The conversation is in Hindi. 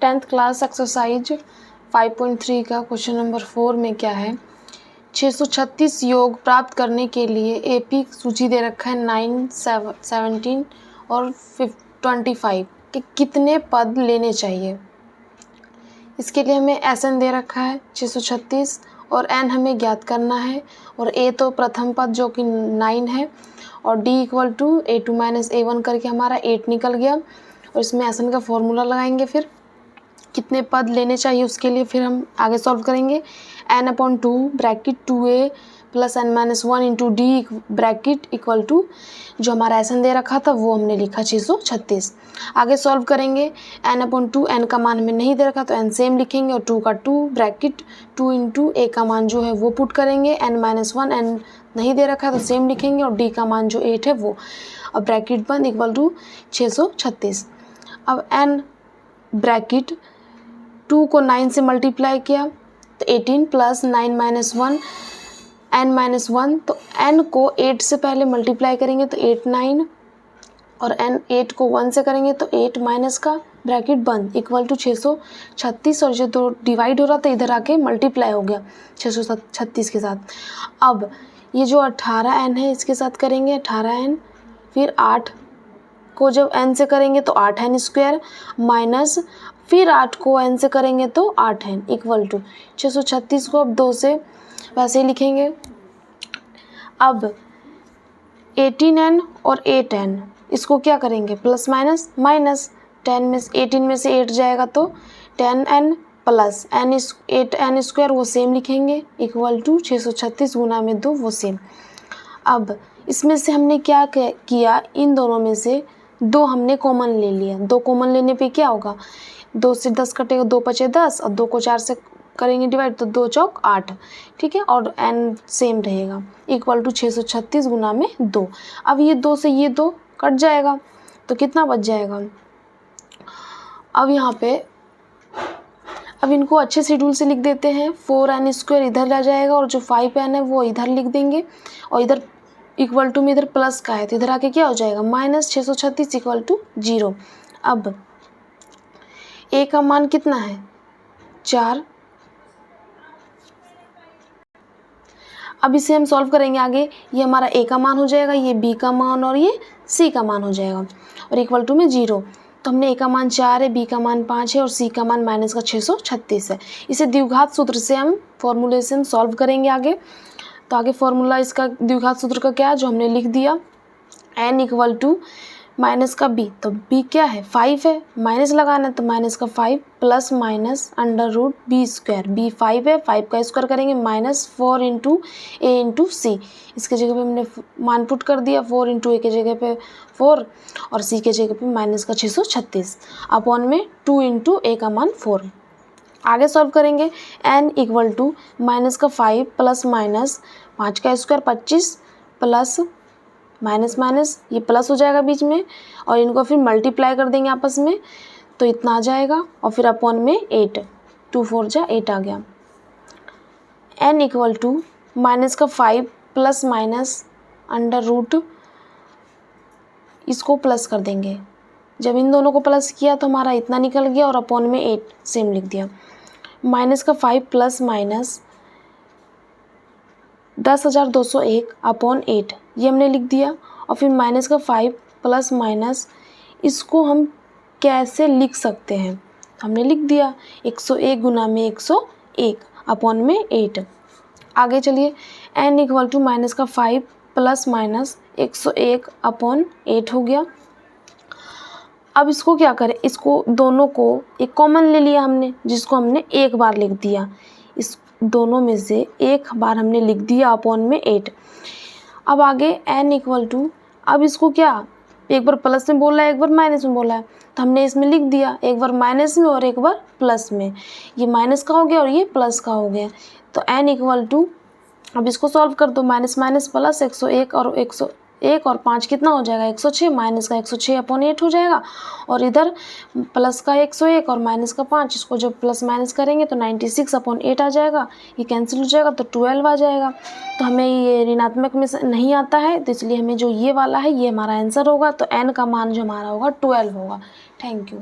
10th क्लास एक्सरसाइज 5.3 का क्वेश्चन नंबर 4 में क्या है, 636 योग प्राप्त करने के लिए एपी सूची दे रखा है 9, 17 और 25 के कितने पद लेने चाहिए। इसके लिए हमें एन दे रखा है 636 और एन हमें ज्ञात करना है, और ए तो प्रथम पद जो कि 9 है, और D equal to A2 minus A1 करके हमारा 8 निकल गया। और इसमें एन का फॉर्मूला लगाएंगे, फिर कितने पद लेने चाहिए उसके लिए फिर हम आगे सॉल्व करेंगे। n/2 bracket 2a plus n-1 into D bracket equal to जो हमारा एन दे रखा था वो हमने लिखा 636। आगे सॉल्व करेंगे। n/2 n का मान हमें नहीं दे रखा तो n सेम लिखेंगे, और 2 का 2 ब्रैकेट 2 इंटू a का मान जो है वो पुट करेंगे, n-1 n नहीं दे रखा तो सेम लिखेंगे, और d का मान जो 8 है वो, अब ब्रैकेट बंद इक्वल टू 636। अब n ब्रैकेट 2 को 9 से मल्टीप्लाई किया तो 18 प्लस 9 माइनस 1 n-1, तो n को 8 से पहले मल्टीप्लाई करेंगे तो 8 9, और n 8 को 1 से करेंगे तो 8 माइनस का ब्रैकेट बंद इक्वल टू 636, और जो तो डिवाइड हो रहा था इधर आके मल्टीप्लाई हो गया 636 के साथ। अब ये जो 18n है इसके साथ करेंगे 18n, फिर 8 को जब n से करेंगे तो 8n स्क्वायर माइनस फिर 8 को n से करेंगे तो 8n इक्वल टू 636 को अब 2 से वैसे ही लिखेंगे। अब 18n और 8n इसको क्या करेंगे प्लस माइनस माइनस, 10 में 18 में से 8 जाएगा तो 10n plus n 8n square वो सेम लिखेंगे इक्वल टू 636 गुना में 2 वो सेम। अब इसमें से हमने क्या किया, इन दोनों में से 2 हमने कॉमन ले लिया। 2 कॉमन लेने पे क्या होगा, 2 से 10 कटेगा 2 बचे 10, और 2 को 4 से करेंगे डिवाइड तो 2 चौक 8, ठीक है, और n सेम रहेगा इक्वल टू 636 गुना में 2। अब ये 2 से ये 2 कट जाएगा तो कितना बच जाएगा। अब यहाँ पे अब इनको अच्छे शेड्यूल से लिख देते हैं, 4n स्क्वायर इधर आ जाएगा और जो 5n है वो इधर लिख देंगे, और इधर इक्वल टू में इधर प्लस का है तो इधर आके क्या हो जाएगा माइनस 636 इक्वल टू 0। अब a का मान कितना है 4। अब इसे हम सॉल्व करेंगे आगे, ये हमारा a का मान हो जाएगा, ये b का मान और ये c का मान हो जाएगा, और इक्वल टू में 0। तो हमने a का मान 4 है, b का मान 5 है और c का मान माइनस का 636 है। इसे द्विघात सूत्र से हम फॉर्मूले से हम सॉल्व करेंगे आगे। तो आगे फॉर्मूला इसका द्विघात सूत्र का क्या है जो हमने लिख दिया, n इक्वल टू माइनस का b, तो b क्या है 5 है, माइनस लगाना है तो माइनस का 5 plus minus under root b square, b 5 है, 5 का स्क्वायर करेंगे minus 4 into a into C. इसके जगह पे हमने मान पुट कर दिया, 4 इंटू a के जगह पे 4 और c के जगह पे माइनस का 636 अपॉन में 2 इंटू a का मान 4। आगे सॉल्व करेंगे, n इक्वल टू माइनस का 5 प्लस माइनस 5 का स्क्वायर 25 प्लस माइनस माइनस ये प्लस हो जाएगा बीच में, और इनको फिर मल्टीप्लाई कर देंगे आपस में तो इतना आ जाएगा, और फिर अपॉन में 8, 2 4 जा 8 आ गया। n इक्वल टू माइनस का 5 प्लस माइनस अंडर रूट, इसको प्लस कर देंगे, जब इन दोनों को प्लस किया तो हमारा इतना निकल गया, और अपॉन में 8 सेम लिख दिया। माइनस का 5 प्लस माइनस 10,201 अपॉन 8 ये हमने लिख दिया, और फिर माइनस का 5 प्लस माइनस इसको हम कैसे लिख सकते हैं, हमने लिख दिया 101 गुना में 101 अपॉन में 8। आगे चलिए, n इक्वल टू माइनस का 5 प्लस माइनस 101 अपॉन 8 हो गया। अब इसको क्या करें, इसको दोनों को एक कॉमन ले लिया हमने, जिसको हमने एक बार लिख दिया, इस दोनों में से एक बार हमने लिख दिया अपॉन में 8। अब आगे n इक्वल टू, अब इसको क्या एक बार प्लस में बोला है एक बार माइनस में बोला है, तो हमने इसमें लिख दिया एक बार माइनस में और एक बार प्लस में, ये माइनस का हो गया और ये प्लस का हो गया। तो n इक्वल टू, अब इसको सॉल्व कर दो, माइनस माइनस प्लस 101 और 101 और 5 कितना हो जाएगा 106, माइनस का 106 अपॉन 8 हो जाएगा, और इधर प्लस का 101 और माइनस का 5, इसको जब प्लस माइनस करेंगे तो 96 अपॉन 8 आ जाएगा, ये कैंसिल हो जाएगा तो 12 आ जाएगा। तो हमें ये ऋणात्मक में नहीं आता है, तो इसलिए हमें जो ये वाला है ये हमारा आंसर होगा, तो n का मान जो हमारा होगा 12 होगा। Thank you.